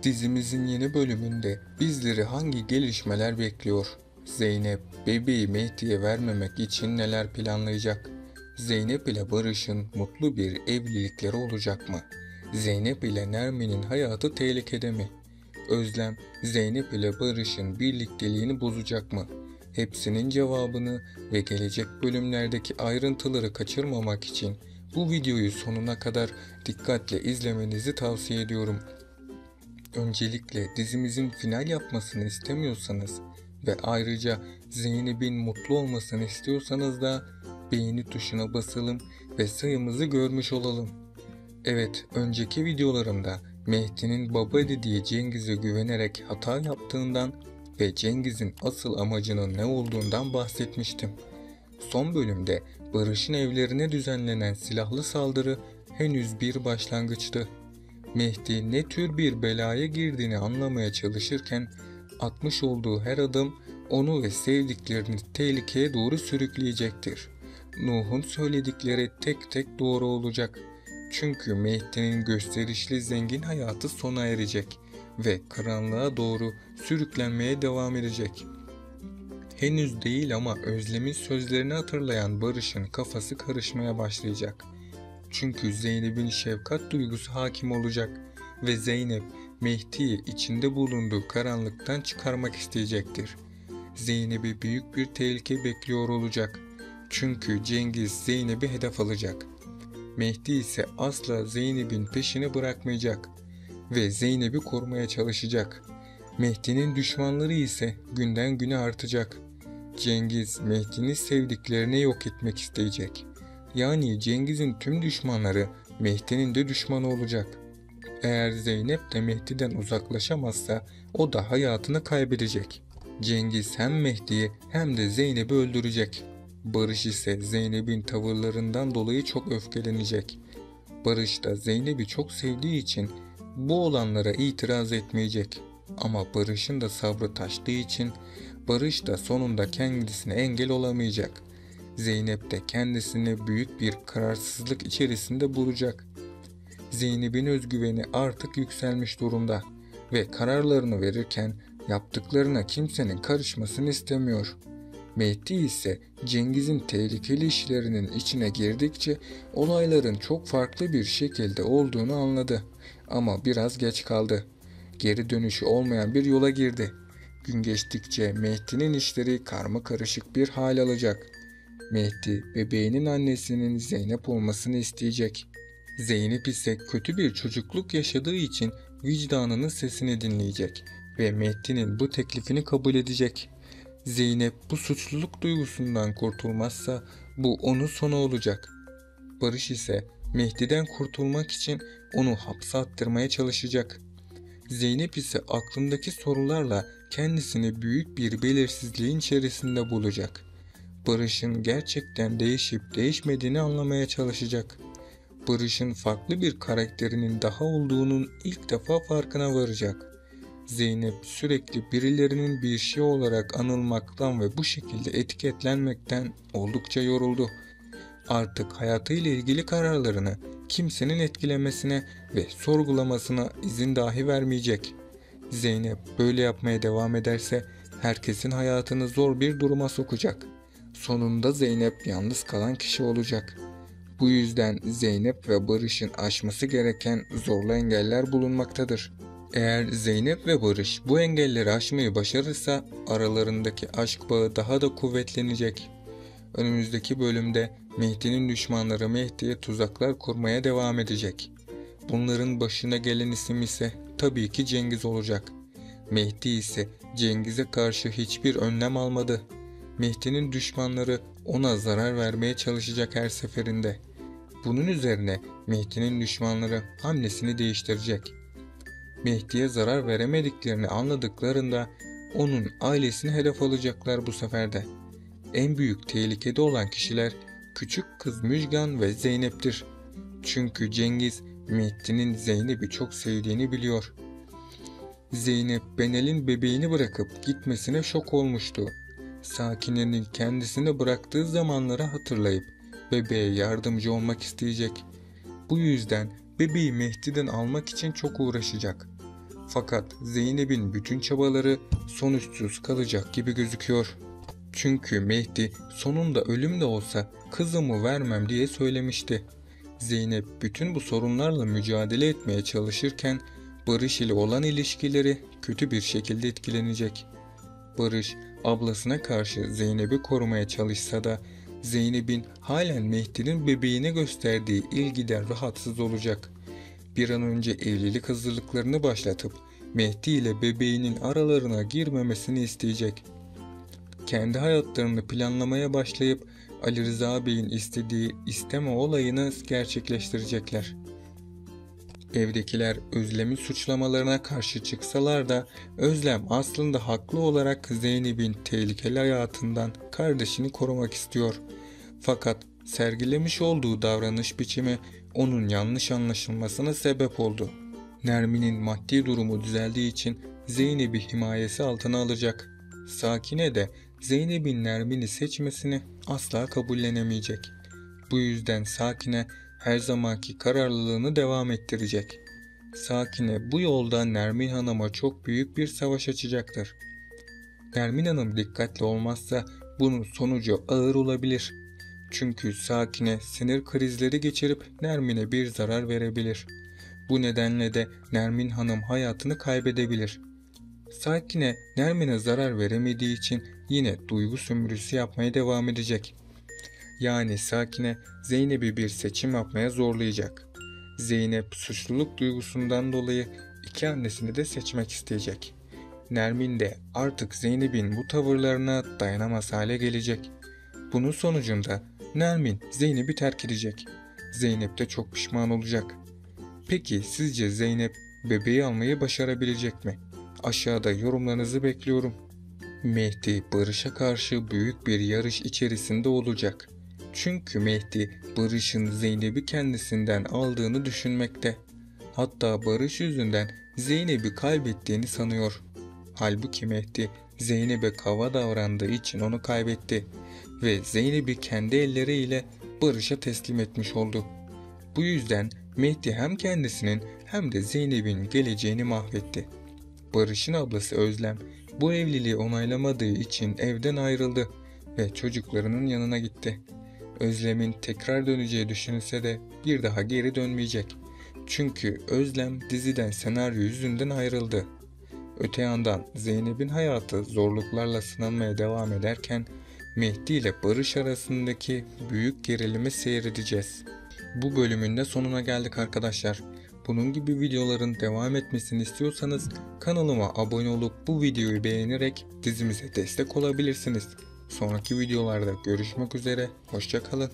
Dizimizin yeni bölümünde bizleri hangi gelişmeler bekliyor? Zeynep, bebeği Mehdi'ye vermemek için neler planlayacak? Zeynep ile Barış'ın mutlu bir evlilikleri olacak mı? Zeynep ile Nermin'in hayatı tehlikede mi? Özlem, Zeynep ile Barış'ın birlikteliğini bozacak mı? Hepsinin cevabını ve gelecek bölümlerdeki ayrıntıları kaçırmamak için bu videoyu sonuna kadar dikkatle izlemenizi tavsiye ediyorum. Öncelikle dizimizin final yapmasını istemiyorsanız ve ayrıca Zeynep'in mutlu olmasını istiyorsanız da beğeni tuşuna basalım ve sayımızı görmüş olalım. Evet, önceki videolarımda Mehdi'nin baba dediği Cengiz'e güvenerek hata yaptığından ve Cengiz'in asıl amacının ne olduğundan bahsetmiştim. Son bölümde Barış'ın evlerine düzenlenen silahlı saldırı henüz bir başlangıçtı. Mehdi ne tür bir belaya girdiğini anlamaya çalışırken atmış olduğu her adım onu ve sevdiklerini tehlikeye doğru sürükleyecektir. Nuh'un söyledikleri tek tek doğru olacak. Çünkü Mehdi'nin gösterişli zengin hayatı sona erecek ve karanlığa doğru sürüklenmeye devam edecek. Henüz değil ama Özlem'in sözlerini hatırlayan Barış'ın kafası karışmaya başlayacak. Çünkü Zeynep'in şefkat duygusu hakim olacak ve Zeynep Mehdi'yi içinde bulunduğu karanlıktan çıkarmak isteyecektir. Zeynep'i büyük bir tehlike bekliyor olacak. Çünkü Cengiz Zeynep'i hedef alacak. Mehdi ise asla Zeynep'in peşini bırakmayacak ve Zeynep'i korumaya çalışacak. Mehdi'nin düşmanları ise günden güne artacak. Cengiz Mehdi'nin sevdiklerini yok etmek isteyecek. Yani Cengiz'in tüm düşmanları Mehdi'nin de düşmanı olacak. Eğer Zeynep de Mehdi'den uzaklaşamazsa o da hayatını kaybedecek. Cengiz hem Mehdi'yi hem de Zeynep'i öldürecek. Barış ise Zeynep'in tavırlarından dolayı çok öfkelenecek. Barış da Zeynep'i çok sevdiği için bu olanlara itiraz etmeyecek. Ama Barış'ın da sabrı taştığı için Barış da sonunda kendisine engel olamayacak. Zeynep de kendisini büyük bir kararsızlık içerisinde bulacak. Zeynep'in özgüveni artık yükselmiş durumda ve kararlarını verirken yaptıklarına kimsenin karışmasını istemiyor. Mehdi ise Cengiz'in tehlikeli işlerinin içine girdikçe olayların çok farklı bir şekilde olduğunu anladı. Ama biraz geç kaldı. Geri dönüşü olmayan bir yola girdi. Gün geçtikçe Mehdi'nin işleri karmakarışık bir hal alacak. Mehdi bebeğinin annesinin Zeynep olmasını isteyecek. Zeynep ise kötü bir çocukluk yaşadığı için vicdanının sesini dinleyecek ve Mehdi'nin bu teklifini kabul edecek. Zeynep bu suçluluk duygusundan kurtulmazsa bu onun sonu olacak. Barış ise Mehdi'den kurtulmak için onu hapse attırmaya çalışacak. Zeynep ise aklındaki sorularla kendisini büyük bir belirsizliğin içerisinde bulacak. Barış'ın gerçekten değişip değişmediğini anlamaya çalışacak. Barış'ın farklı bir karakterinin daha olduğunun ilk defa farkına varacak. Zeynep sürekli birilerinin bir şey olarak anılmaktan ve bu şekilde etiketlenmekten oldukça yoruldu. Artık hayatıyla ilgili kararlarını kimsenin etkilemesine ve sorgulamasına izin dahi vermeyecek. Zeynep böyle yapmaya devam ederse herkesin hayatını zor bir duruma sokacak. Sonunda Zeynep yalnız kalan kişi olacak. Bu yüzden Zeynep ve Barış'ın aşması gereken zorlu engeller bulunmaktadır. Eğer Zeynep ve Barış bu engelleri aşmayı başarırsa aralarındaki aşk bağı daha da kuvvetlenecek. Önümüzdeki bölümde Mehdi'nin düşmanları Mehdi'ye tuzaklar kurmaya devam edecek. Bunların başına gelen isim ise tabii ki Cengiz olacak. Mehdi ise Cengiz'e karşı hiçbir önlem almadı. Mehdi'nin düşmanları ona zarar vermeye çalışacak her seferinde. Bunun üzerine Mehdi'nin düşmanları hamlesini değiştirecek. Mehdi'ye zarar veremediklerini anladıklarında onun ailesini hedef alacaklar bu sefer de. En büyük tehlikede olan kişiler küçük kız Müjgan ve Zeynep'tir. Çünkü Cengiz Mehdi'nin Zeynep'i çok sevdiğini biliyor. Zeynep Benel'in bebeğini bırakıp gitmesine şok olmuştu. Sakine'nin kendisini bıraktığı zamanları hatırlayıp bebeğe yardımcı olmak isteyecek. Bu yüzden bebeği Mehdi'den almak için çok uğraşacak. Fakat Zeynep'in bütün çabaları sonuçsuz kalacak gibi gözüküyor. Çünkü Mehdi sonunda ölüm de olsa kızımı vermem diye söylemişti. Zeynep bütün bu sorunlarla mücadele etmeye çalışırken Barış ile olan ilişkileri kötü bir şekilde etkilenecek. Barış ablasına karşı Zeynep'i korumaya çalışsa da Zeynep'in halen Mehdi'nin bebeğine gösterdiği ilgiden rahatsız olacak. Bir an önce evlilik hazırlıklarını başlatıp Mehdi ile bebeğinin aralarına girmemesini isteyecek. Kendi hayatlarını planlamaya başlayıp Ali Rıza Bey'in istediği isteme olayını gerçekleştirecekler. Evdekiler Özlem'in suçlamalarına karşı çıksalar da Özlem aslında haklı olarak Zeynep'in tehlikeli hayatından kardeşini korumak istiyor. Fakat sergilemiş olduğu davranış biçimi onun yanlış anlaşılmasına sebep oldu. Nermin'in maddi durumu düzeldiği için Zeynep'i himayesi altına alacak. Sakine de Zeynep'in Nermin'i seçmesini asla kabullenemeyecek. Bu yüzden Sakine her zamanki kararlılığını devam ettirecek. Sakine bu yolda Nermin Hanım'a çok büyük bir savaş açacaktır. Nermin Hanım dikkatli olmazsa bunun sonucu ağır olabilir. Çünkü Sakine sinir krizleri geçirip Nermin'e bir zarar verebilir. Bu nedenle de Nermin Hanım hayatını kaybedebilir. Sakine Nermin'e zarar veremediği için yine duygu sömürüsü yapmaya devam edecek. Yani Sakine Zeynep'i bir seçim yapmaya zorlayacak. Zeynep suçluluk duygusundan dolayı iki annesini de seçmek isteyecek. Nermin de artık Zeynep'in bu tavırlarına dayanamaz hale gelecek. Bunun sonucunda Nermin Zeynep'i terk edecek. Zeynep de çok pişman olacak. Peki sizce Zeynep bebeği almayı başarabilecek mi? Aşağıda yorumlarınızı bekliyorum. Mehdi Barış'a karşı büyük bir yarış içerisinde olacak. Çünkü Mehdi Barış'ın Zeynep'i kendisinden aldığını düşünmekte. Hatta Barış yüzünden Zeynep'i kaybettiğini sanıyor. Halbuki Mehdi Zeynep'e kaba davrandığı için onu kaybetti ve Zeynep'i kendi elleriyle Barış'a teslim etmiş oldu. Bu yüzden Mehdi hem kendisinin hem de Zeynep'in geleceğini mahvetti. Barış'ın ablası Özlem bu evliliği onaylamadığı için evden ayrıldı ve çocuklarının yanına gitti. Özlem'in tekrar döneceği düşünülse de bir daha geri dönmeyecek. Çünkü Özlem diziden senaryo yüzünden ayrıldı. Öte yandan Zeynep'in hayatı zorluklarla sınanmaya devam ederken Mehdi ile Barış arasındaki büyük gerilimi seyredeceğiz. Bu bölümün de sonuna geldik arkadaşlar. Bunun gibi videoların devam etmesini istiyorsanız kanalıma abone olup bu videoyu beğenerek dizimize destek olabilirsiniz. Sonraki videolarda görüşmek üzere, hoşça kalın.